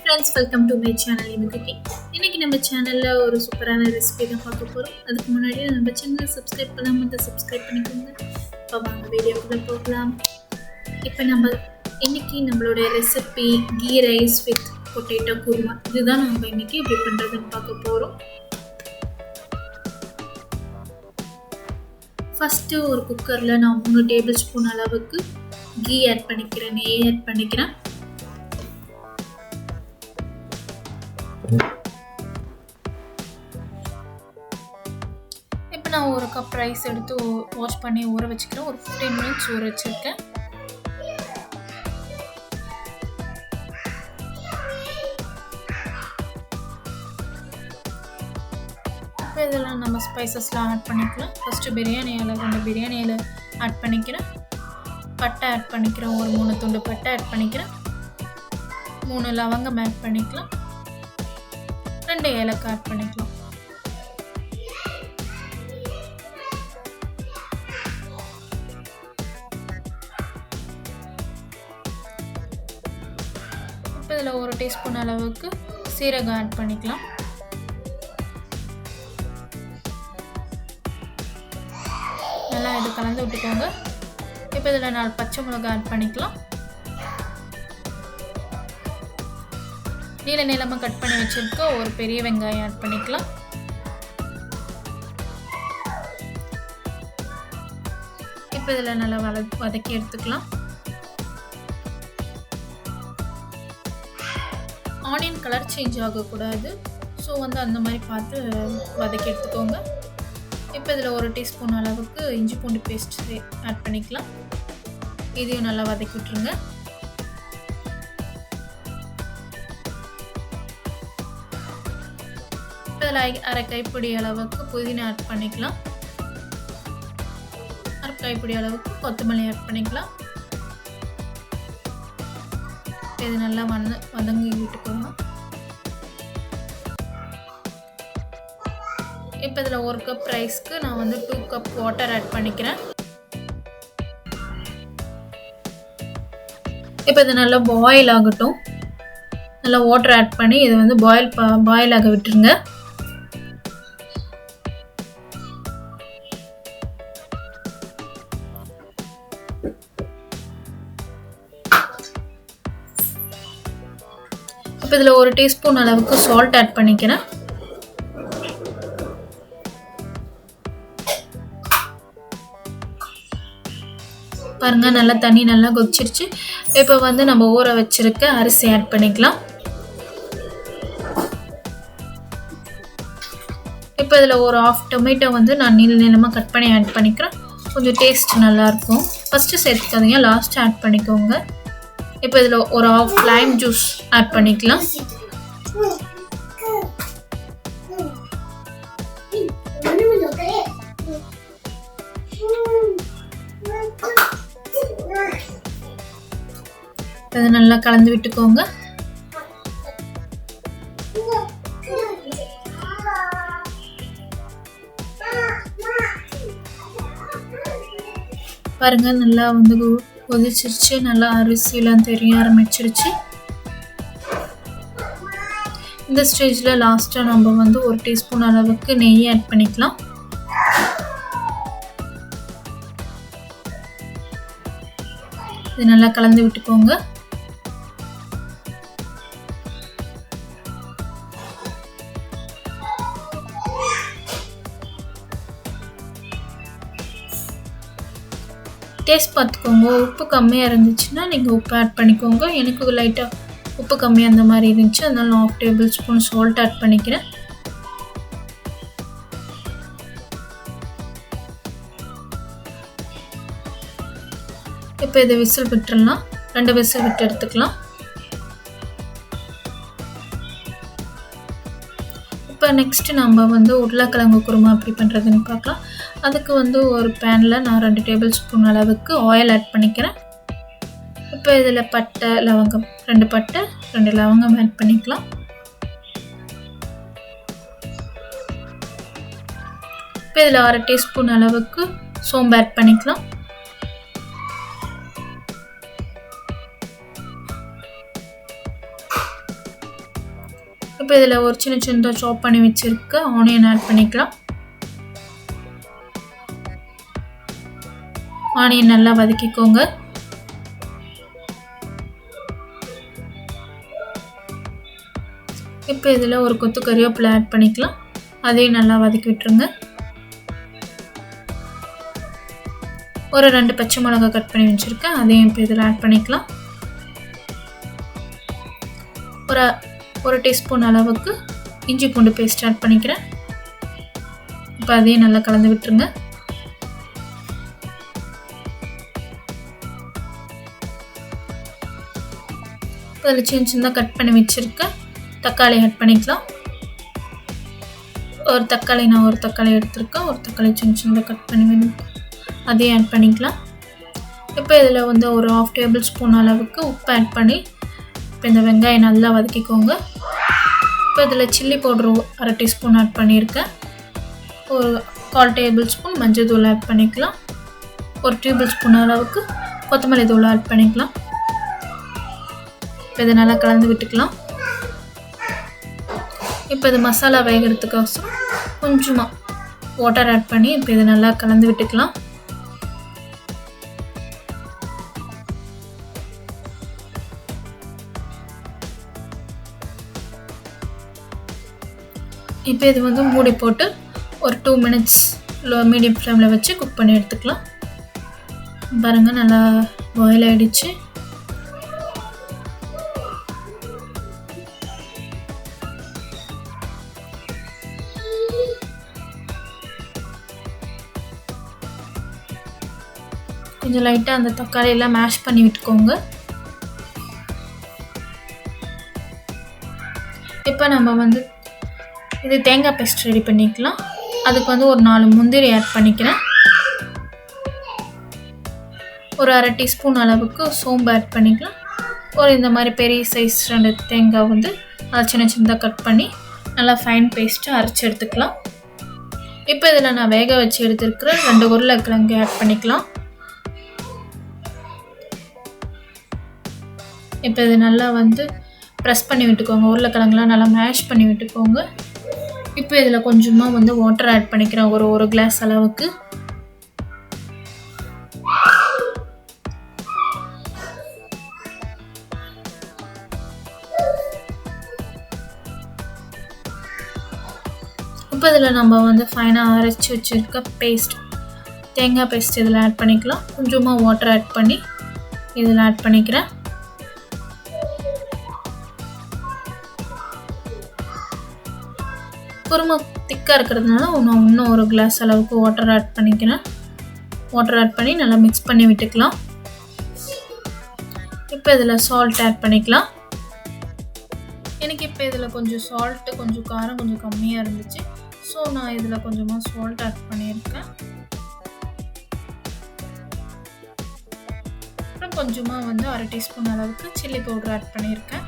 friends, welcome to my channel. இன்னைக்கு நம்ம சேனல்ல ஒரு சூப்பரான ரெசிபி தான் பார்க்க போறோம். அதுக்கு முன்னாடி நம்ம சேனலை சப்ஸ்கிரைப் பண்ணாம இருந்தா சப்ஸ்கிரைப் பண்ணிக்கோங்க. இப்போ வாங்க வீடியோக்குள்ள போகலாம். இப்போ நம்ம இன்னைக்கு நம்மளோட recipe ghee rice with potato kurma. இதுதான் நம்ம இன்னைக்கு எப்படி பண்றதுன்னு பார்க்க போறோம். ஃபர்ஸ்ட் ஒரு குக்கர்ல நான் 3 டேபிள் ஸ்பூன் அளவுக்கு கீ ஆட் பண்ணிக்கிறேன், நெய் ஆட் பண்ணிக்கிறேன். இப்போ நான் ஒரு கப் ரைஸ் எடுத்து வாஷ் பண்ணி ஊற வச்சுக்கிறேன். ஒரு 15 மினிட்ஸ் ஊற வச்சுருக்கேன். இப்போ இதெல்லாம் நம்ம ஸ்பைசஸ்லாம் ஆட் பண்ணிக்கலாம். ஃபஸ்ட்டு பிரியாணி இலை 2 பிரியாணி இலை ஆட் பண்ணிக்கிறேன். பட்டை ஆட் பண்ணிக்கிறேன். ஒரு 3 துண்டு பட்டை ஆட் பண்ணிக்கிறேன். 3 லவங்கம் ஆட் பண்ணிக்கலாம். 2 ஏலக்காய் ஆட் பண்ணிக்கலாம். இப்போ இதில் 1 டீஸ்பூன் அளவுக்கு சீரகம் ஆட் பண்ணிக்கலாம். நல்லா இது கலந்து விட்டுக்கோங்க. இப்போ இதில் 4 பச்சை மிளகாய் ஆட் பண்ணிக்கலாம். நீளமாக கட் பண்ணி வச்சுருக்க ஒரு பெரிய வெங்காயம் ஆட் பண்ணிக்கலாம். இப்போ இதில் நல்லா வதக்கி எடுத்துக்கலாம். ஆனியன் கலர் சேஞ்ச் ஆகக்கூடாது, ஸோ அந்த மாதிரி பார்த்து வதக்கி எடுத்துக்கோங்க. இப்போ இதில் 1 டீஸ்பூன் அளவுக்கு இஞ்சி பூண்டு பேஸ்ட் ஆட் பண்ணிக்கலாம். இதையும் நல்லா வதக்கி விட்டுருங்க. இதில் 1/2 கைப்பிடி அளவுக்கு புதினா ஆட் பண்ணிக்கலாம். 1/2 கைப்பிடி அளவுக்கு கொத்தமல்லி ஆட் பண்ணிக்கலாம். இது நல்லா வதங்கி விட்டுக்கோங்க. இப்போ இதில் 1 கப் ரைஸ்க்கு நான் 2 கப் வாட்டர் ஆட் பண்ணிக்கிறேன். இப்போ இது நல்லா பாயில் ஆகட்டும். நல்லா வாட்டர் ஆட் பண்ணி இது பாயில் ஆக விட்டுருங்க. இப்போ இதில் 1 டீஸ்பூன் அளவுக்கு சால்ட் ஆட் பண்ணிக்கிறேன். பாருங்க, நல்லா தண்ணி நல்லா கொதிச்சிருச்சு. இப்போ நம்ம ஊற வச்சிருக்க அரிசி ஆட் பண்ணிக்கலாம். இப்போ இதில் ஒரு 1/2 டொமேட்டோ நான் நீளமாக கட் பண்ணி ஆட் பண்ணிக்கிறேன். கொஞ்சம் டேஸ்ட் நல்லாயிருக்கும். ஃபஸ்ட்டு சேர்த்துக்காதீங்க, லாஸ்ட்டு ஆட் பண்ணிக்கோங்க. இப்போ இதில் ஒரு 1/2 லைம் ஜூஸ் ஆட் பண்ணிக்கலாம். அது நல்லா கலந்து விட்டுக்கோங்க. பாருங்க, நல்லா கொதிச்சிருச்சு. நல்லா அரிசியெல்லாம் தெரிய ஆரம்பிச்சிருச்சு. இந்த ஸ்டேஜில் லாஸ்ட்டாக நம்ம 1 டீஸ்பூன் அளவுக்கு நெய் ஆட் பண்ணிக்கலாம். இது நல்லா கலந்து விட்டுக்கோங்க. டேஸ்ட் பார்த்துக்கோங்க. உப்பு கம்மியாக இருந்துச்சுன்னா நீங்கள் உப்பு ஆட் பண்ணிக்கோங்க. எனக்கு லைட்டாக உப்பு கம்மியாக அந்த மாதிரி இருந்துச்சு, அதனால நான் 1/2 டேபிள் ஸ்பூன் சால்ட் ஆட் பண்ணிக்கிறேன். இப்போ இதை விசில் விட்டுறலாம். 2 விசில் விட்டு எடுத்துக்கலாம். இப்போ நெக்ஸ்ட்டு நம்ம உருளைக்கிழங்கு குருமா எப்படி பண்ணுறதுன்னு பார்க்கலாம். அதுக்கு ஒரு பேனில் நான் 2 டேபிள் ஸ்பூன் அளவுக்கு ஆயில் ஆட் பண்ணிக்கிறேன். இப்போ இதில் பட்டை லவங்கம் 2 பட்டை 2 லவங்கம் ஆட் பண்ணிக்கலாம். இப்போ இதில் 1/2 டீஸ்பூன் அளவுக்கு சோம்பு ஆட் பண்ணிக்கலாம். இப்போ இதில் ஒரு சின்ன சின்னதாக சாப் பண்ணி வச்சுருக்க ஆனியன் ஆட் பண்ணிக்கலாம். ஆனியன் நல்லா வதக்கிக்கோங்க. இப்போ இதில் ஒரு கொத்து கறிவேப்பிலை ஆட் பண்ணிக்கலாம். அதையும் நல்லா வதக்கி விட்டுருங்க. ஒரு 2 பச்சை மிளகாய் கட் பண்ணி வச்சுருக்கேன், அதையும் இப்போ இதில் ஆட் பண்ணிக்கலாம். ஒரு டீஸ்பூன் அளவுக்கு இஞ்சி பூண்டு பேஸ்ட் ஆட் பண்ணிக்கிறேன். இப்போ அதையும் நல்லா கலந்து விட்டுருங்க. இப்போ அதில் சின்ன சின்னதாக கட் பண்ணி வச்சுருக்கேன் தக்காளி ஆட் பண்ணிக்கலாம். ஒரு தக்காளி எடுத்திருக்கேன். ஒரு தக்காளி சின்ன சின்னதாக கட் பண்ணி வேணும், அதையும் ஆட் பண்ணிக்கலாம். இப்போ இதில் ஒரு 1/2 டேபிள் ஸ்பூன் அளவுக்கு உப்பு ஆட் பண்ணி இப்போ இந்த வெங்காயம் நல்லா வதக்கிக்கோங்க. இப்போ இதில் சில்லி பவுட்ரு 1/2 டீஸ்பூன் ஆட் பண்ணியிருக்கேன். ஒரு 1/4 டேபிள் ஸ்பூன் மஞ்சள் தூள் ஆட் பண்ணிக்கலாம். ஒரு டேபிள் ஸ்பூன் அளவுக்கு கொத்தமல்லி தூள் ஆட் பண்ணிக்கலாம். இப்போ இதை நல்லா கலந்து விட்டுக்கலாம். இப்போ இது மசாலா வேகிறதுக்கோசரம் கொஞ்சமாக வாட்டர் ஆட் பண்ணி இப்போ இதை நல்லா கலந்து விட்டுக்கலாம். இப்போ இது மூடி போட்டு ஒரு 2 மினிட்ஸ் மீடியம் ஃப்ளேமில் வச்சு குக் பண்ணி எடுத்துக்கலாம். பாருங்கள் நல்லா பாயில் ஆகிடுச்சு. கொஞ்சம் லைட்டாக அந்த தக்காளியெல்லாம் மேஷ் பண்ணி விட்டுக்கோங்க. இப்போ நம்ம இது தேங்காய் பேஸ்ட் ரெடி பண்ணிக்கலாம். அதுக்கு ஒரு 4 முந்திரி ஆட் பண்ணிக்கிறேன். ஒரு 1/2 டீஸ்பூன் அளவுக்கு சோம்பு ஆட் பண்ணிக்கலாம். ஒரு இந்த மாதிரி பெரிய சைஸ் 2 தேங்காய் அதை சின்ன சின்னதாக கட் பண்ணி நல்லா ஃபைன் பேஸ்ட்டாக அரைச்சி எடுத்துக்கலாம். இப்போ இதில் நான் வேக வச்சு எடுத்துருக்கிற 2 உருளைக்கிழங்கு ஆட் பண்ணிக்கலாம். இப்போ இது நல்லா ப்ரெஸ் பண்ணி விட்டுக்கோங்க. உருளைக்கிழங்குலாம் நல்லா மேஷ் பண்ணி விட்டுக்கோங்க. இப்போ இதில் கொஞ்சமாக வாட்டர் ஆட் பண்ணிக்கிறேன். ஒரு கிளாஸ் அளவுக்கு. இப்போ இதில் நம்ம ஃபைனாக அரைச்சி வச்சுருக்க தேங்காய் பேஸ்ட் இதில் ஆட் பண்ணிக்கலாம். கொஞ்சமாக வாட்டர் ஆட் பண்ணி இதில் ஆட் பண்ணிக்கிறேன். குருமா திக்காக இருக்கிறதுனால நான் இன்னும் ஒரு கிளாஸ் அளவுக்கு வாட்டர் ஆட் பண்ணிக்கிறேன். வாட்டர் ஆட் பண்ணி நல்லா மிக்ஸ் பண்ணி விட்டுக்கலாம். இப்போ இதில் சால்ட் ஆட் பண்ணிக்கலாம். எனக்கு இப்போ இதில் கொஞ்சம் சால்ட்டு கொஞ்சம் காரம் கொஞ்சம் கம்மியாக இருந்துச்சு. ஸோ நான் இதில் கொஞ்சமாக சால்ட் ஆட் பண்ணியிருக்கேன். அப்புறம் கொஞ்சமாக 1/2 டீஸ்பூன் அளவுக்கு சில்லி பவுடர் ஆட் பண்ணியிருக்கேன்.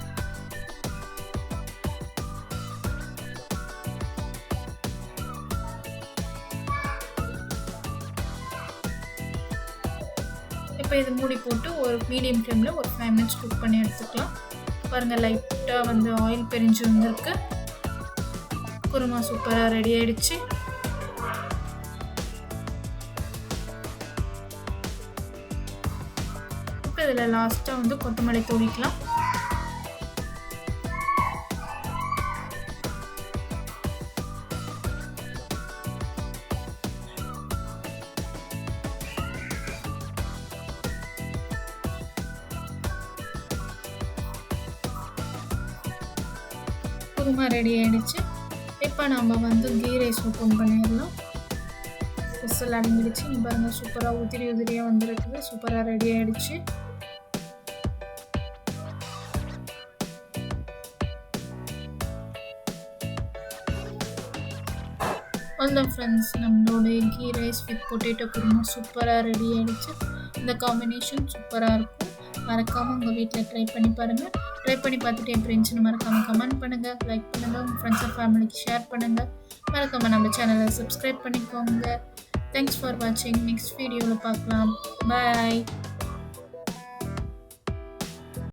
இப்போ இது மூடி போட்டு ஒரு மீடியம் ஃப்ளேமில் ஒரு 5 மினிட்ஸ் குக் பண்ணி எடுத்துக்கலாம். பாருங்கள் லைட்டாக ஆயில் பிரிஞ்சு வந்திருக்கு. குருமா சூப்பராக ரெடி ஆகிடுச்சு. இப்போ இதில் லாஸ்ட்டாக கொத்தமல்லி தூவிக்கலாம். குருமா ரெடி ஆகிடுச்சு. இப்போ நம்ம கீ ரைஸ் ஓப்பன் பண்ணிடலாம். விசில் அடங்கிடுச்சு. பாருங்கள் சூப்பராக உதிரியாக வந்துருக்குது. சூப்பராக ரெடி ஆகிடுச்சு. அவ்வளோதான் ஃப்ரெண்ட்ஸ், நம்மளோட ghee rice with potato kurma சூப்பராக ரெடி ஆகிடுச்சு. இந்த காம்பினேஷன் சூப்பராக இருக்கும். மறக்காமல் உங்கள் வீட்டில் ட்ரை பண்ணி பாருங்கள். ட்ரை பண்ணி பார்த்துட்டு எப்படி இருந்துச்சுன்னு மறக்காமல் கமெண்ட் பண்ணுங்கள், லைக் பண்ணுங்கள், உங்கள் ஃப்ரெண்ட்ஸ் அண்ட் ஃபேமிலிக்கு ஷேர் பண்ணுங்கள். மறக்காமல் நம்ம சேனலை சப்ஸ்கிரைப் பண்ணிக்கோங்க. தேங்க்ஸ் ஃபார் வாட்சிங். நெக்ஸ்ட் வீடியோவில் பார்க்கலாம். பாய்.